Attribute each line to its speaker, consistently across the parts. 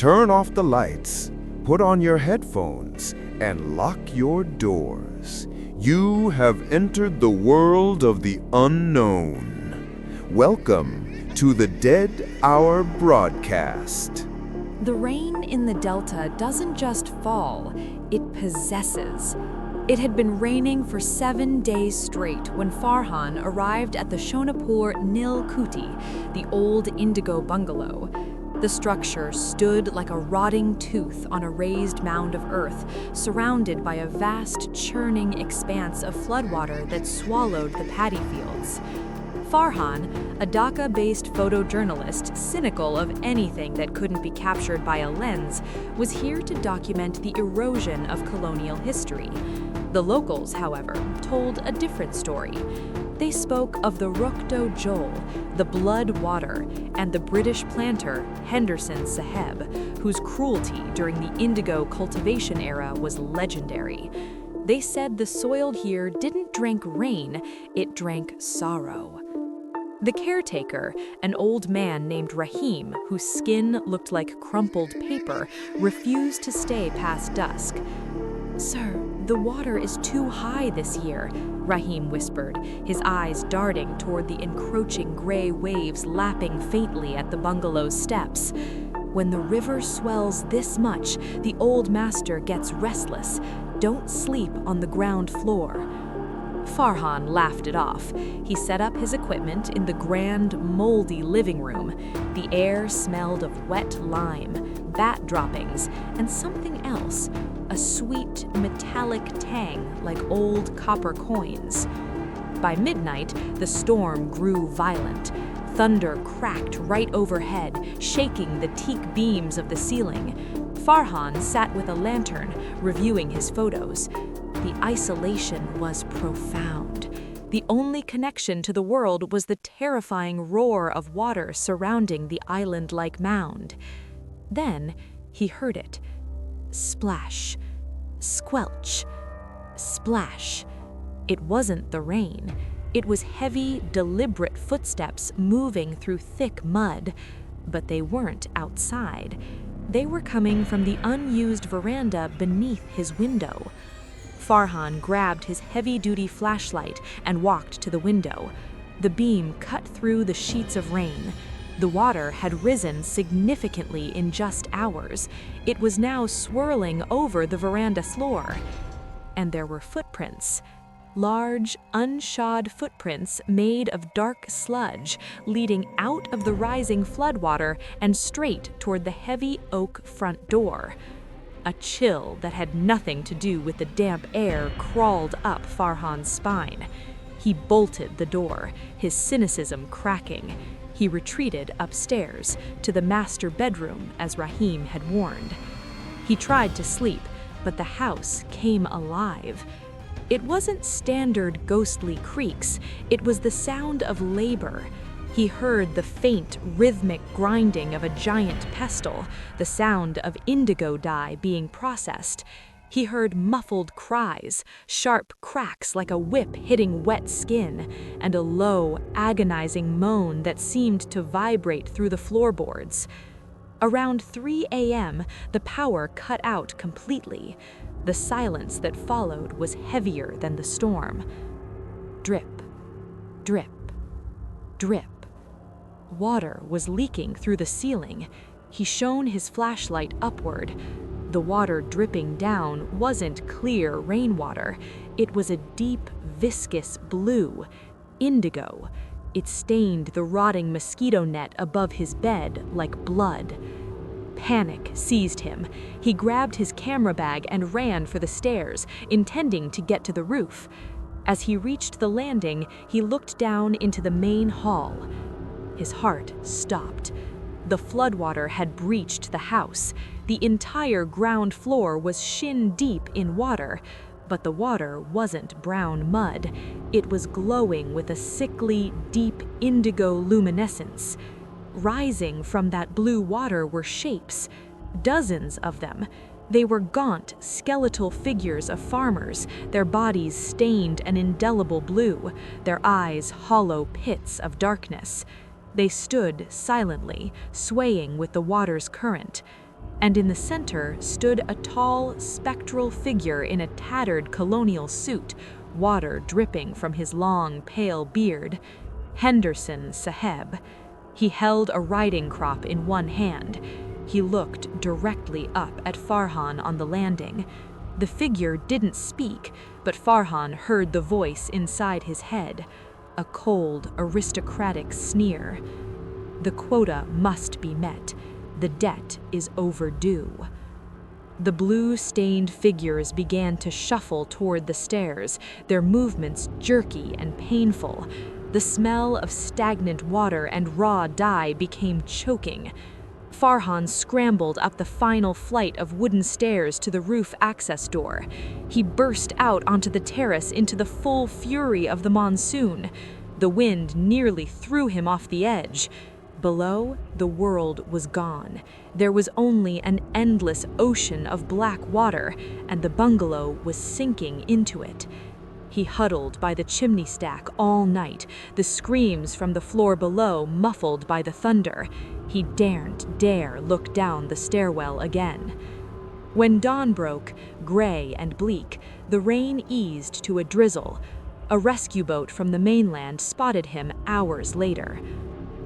Speaker 1: Turn off the lights, put on your headphones, and lock your doors. You have entered the world of the unknown. Welcome to the Dead Hour broadcast.
Speaker 2: The rain in the Delta doesn't just fall, it possesses. It had been raining for 7 days straight when Farhan arrived at the Shonapur Nil Kuti, the old Indigo bungalow. The structure stood like a rotting tooth on a raised mound of earth, surrounded by a vast, churning expanse of floodwater that swallowed the paddy fields. Farhan, a Dhaka-based photojournalist cynical of anything that couldn't be captured by a lens, was here to document the erosion of colonial history. The locals, however, told a different story. They spoke of the Rukdo Jol, the blood water, and the British planter Henderson Saheb, whose cruelty during the indigo cultivation era was legendary. They said the soil here didn't drink rain, it drank sorrow. The caretaker, an old man named Rahim, whose skin looked like crumpled paper, refused to stay past dusk. "Sir, the water is too high this year," Rahim whispered, his eyes darting toward the encroaching gray waves lapping faintly at the bungalow's steps. "When the river swells this much, the old master gets restless. Don't sleep on the ground floor." Farhan laughed it off. He set up his equipment in the grand, moldy living room. The air smelled of wet lime, bat droppings, and something else, a sweet, metallic tang like old copper coins. By midnight, the storm grew violent. Thunder cracked right overhead, shaking the teak beams of the ceiling. Farhan sat with a lantern, reviewing his photos. The isolation was profound. The only connection to the world was the terrifying roar of water surrounding the island-like mound. Then he heard it. Splash, squelch, splash. It wasn't the rain. It was heavy, deliberate footsteps moving through thick mud. But they weren't outside. They were coming from the unused veranda beneath his window. Farhan grabbed his heavy-duty flashlight and walked to the window. The beam cut through the sheets of rain. The water had risen significantly in just hours. It was now swirling over the veranda floor. And there were footprints. Large, unshod footprints made of dark sludge, leading out of the rising floodwater and straight toward the heavy oak front door. A chill that had nothing to do with the damp air crawled up Farhan's spine. He bolted the door, his cynicism cracking. He retreated upstairs to the master bedroom as Rahim had warned. He tried to sleep, but the house came alive. It wasn't standard ghostly creaks, it was the sound of labor. He heard the faint, rhythmic grinding of a giant pestle, the sound of indigo dye being processed. He heard muffled cries, sharp cracks like a whip hitting wet skin, and a low, agonizing moan that seemed to vibrate through the floorboards. Around 3 a.m., the power cut out completely. The silence that followed was heavier than the storm. Drip, drip, drip. Water was leaking through the ceiling. He shone his flashlight upward. The water dripping down wasn't clear rainwater. It was a deep, viscous blue, indigo. It stained the rotting mosquito net above his bed like blood. Panic seized him. He grabbed his camera bag and ran for the stairs, intending to get to the roof. As he reached the landing, he looked down into the main hall. His heart stopped. The floodwater had breached the house. The entire ground floor was shin-deep in water, but the water wasn't brown mud. It was glowing with a sickly, deep indigo luminescence. Rising from that blue water were shapes, dozens of them. They were gaunt, skeletal figures of farmers, their bodies stained an indelible blue, their eyes hollow pits of darkness. They stood silently, swaying with the water's current. and in the center stood a tall, spectral figure in a tattered colonial suit, water dripping from his long, pale beard. Henderson Saheb. He held a riding crop in one hand. He looked directly up at Farhan on the landing. The figure didn't speak, but Farhan heard the voice inside his head, a cold, aristocratic sneer. The quota must be met. The debt is overdue. The blue-stained figures began to shuffle toward the stairs, their movements jerky and painful. The smell of stagnant water and raw dye became choking. Farhan scrambled up the final flight of wooden stairs to the roof access door. He burst out onto the terrace into the full fury of the monsoon. The wind nearly threw him off the edge. Below, the world was gone. There was only an endless ocean of black water, and the bungalow was sinking into it. He huddled by the chimney stack all night, the screams from the floor below muffled by the thunder. He daren't dare look down the stairwell again. When dawn broke, gray and bleak, the rain eased to a drizzle. A rescue boat from the mainland spotted him hours later.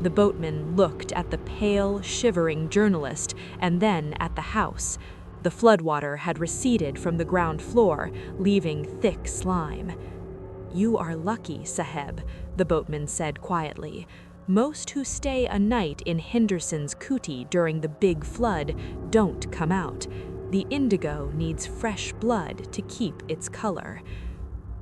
Speaker 2: The boatman looked at the pale, shivering journalist and then at the house. The floodwater had receded from the ground floor, leaving thick slime. "You are lucky, Saheb," the boatman said quietly. "Most who stay a night in Henderson's kuti during the big flood don't come out. The Indigo needs fresh blood to keep its color."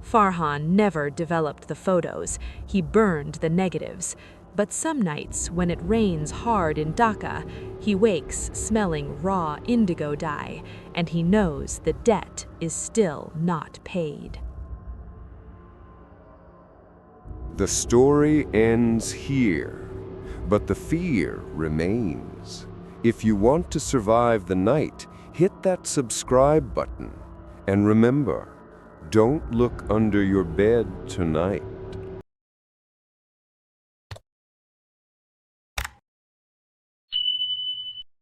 Speaker 2: Farhan never developed the photos. He burned the negatives. But some nights, when it rains hard in Dhaka, he wakes smelling raw indigo dye, and he knows the debt is still not paid.
Speaker 1: The story ends here, but the fear remains. If you want to survive the night, hit that subscribe button. And remember, don't look under your bed tonight.